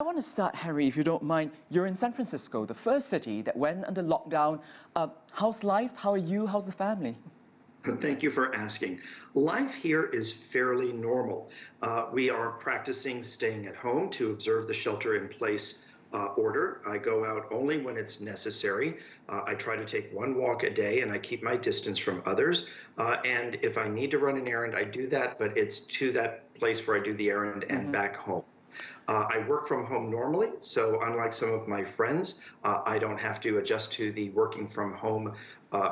I want to start, Henry, if you don't mind. You're in San Francisco, the first city that went under lockdown. How's life? How are you? How's the family? Thank you for asking. Life here is fairly normal. We are practicing staying at home to observe the shelter-in-place order. I go out only when it's necessary. I try to take one walk a day and I keep my distance from others. And if I need to run an errand, I do that, but it's to that place where I do the errand and back home. I work from home normally, so unlike some of my friends, I don't have to adjust to the working from home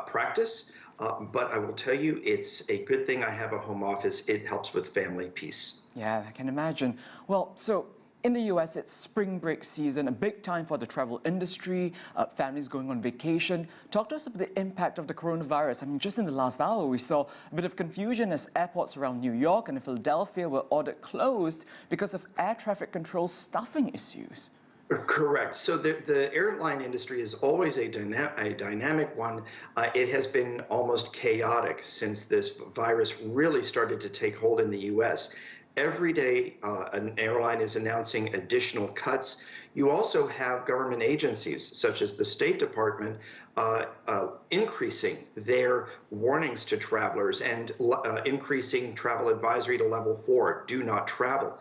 practice. But I will tell you, it's a good thing I have a home office. It helps with family peace. Yeah, I can imagine. Well, so in the US, it's spring break season, a big time for the travel industry, families going on vacation. Talk to us about the impact of the coronavirus. I mean, just in the last hour, we saw a bit of confusion as airports around New York and Philadelphia were ordered closed because of air traffic control staffing issues. Correct. So the airline industry is always a dynamic one. It has been almost chaotic since this virus really started to take hold in the U.S. Every day, an airline is announcing additional cuts. You also have government agencies, such as the State Department, increasing their warnings to travelers and increasing travel advisory to level 4, do not travel.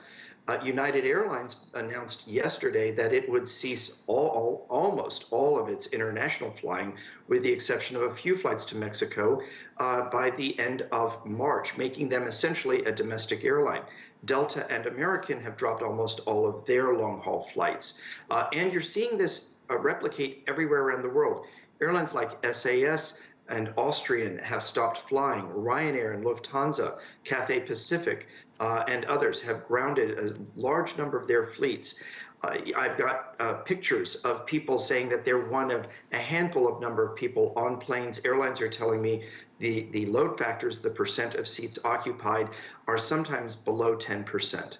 United Airlines announced yesterday that it would cease almost all of its international flying, with the exception of a few flights to Mexico, by the end of March, making them essentially a domestic airline. Delta and American have dropped almost all of their long-haul flights. And you're seeing this replicate everywhere around the world. Airlines like SAS and Austrian have stopped flying. Ryanair and Lufthansa, Cathay Pacific, and others have grounded a large number of their fleets. I've got pictures of people saying that they're one of a handful of number of people on planes. Airlines are telling me the load factors, the percent of seats occupied, are sometimes below 10%.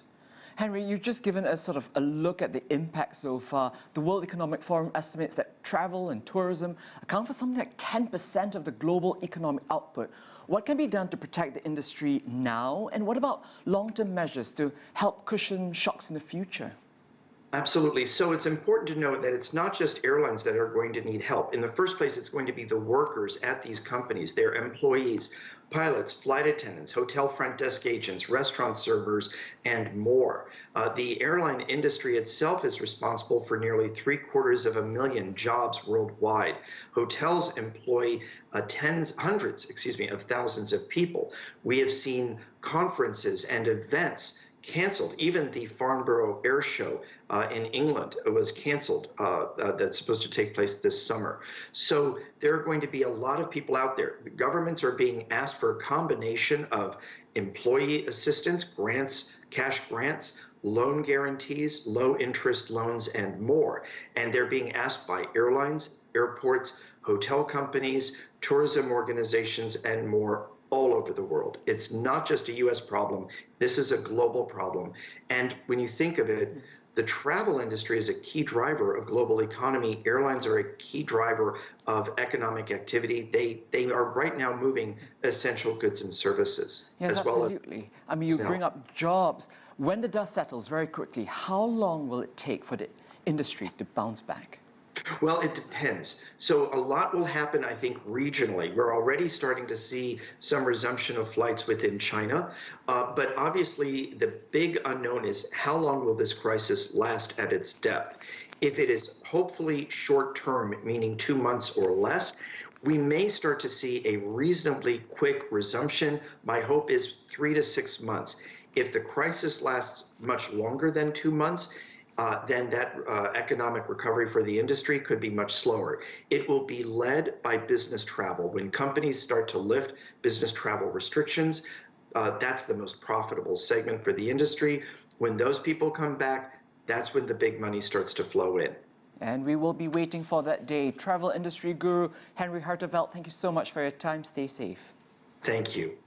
Henry, you've just given us sort of a look at the impact so far. The World Economic Forum estimates that travel and tourism account for something like 10% of the global economic output. What can be done to protect the industry now? And what about long-term measures to help cushion shocks in the future? Absolutely. So it's important to note that it's not just airlines that are going to need help. In the first place, it's going to be the workers at these companies, their employees, pilots, flight attendants, hotel front desk agents, restaurant servers, and more. The airline industry itself is responsible for nearly 750,000 jobs worldwide. Hotels employ hundreds of thousands of people. We have seen conferences and events canceled. Even the Farnborough Air Show in England was canceled. That's supposed to take place this summer. So there are going to be a lot of people out there. The governments are being asked for a combination of employee assistance, grants, cash grants, loan guarantees, low interest loans, and more. And they're being asked by airlines, airports, hotel companies, tourism organizations, and more, all over the world. It's not just a US problem. This is a global problem. And when you think of it, the travel industry is a key driver of global economy. Airlines are a key driver of economic activity. They are right now moving essential goods and services. Yes, absolutely. I mean, you bring up jobs. When the dust settles very quickly, how long will it take for the industry to bounce back? Well, it depends. So a lot will happen, I think, regionally. We're already starting to see some resumption of flights within China. But obviously, the big unknown is how long will this crisis last at its depth? If it is hopefully short-term, meaning 2 months or less, we may start to see a reasonably quick resumption. My hope is 3 to 6 months. If the crisis lasts much longer than 2 months, then that economic recovery for the industry could be much slower. It will be led by business travel. When companies start to lift business travel restrictions, that's the most profitable segment for the industry. When those people come back, that's when the big money starts to flow in. And we will be waiting for that day. Travel industry guru Henry Harteveldt, thank you so much for your time. Stay safe. Thank you.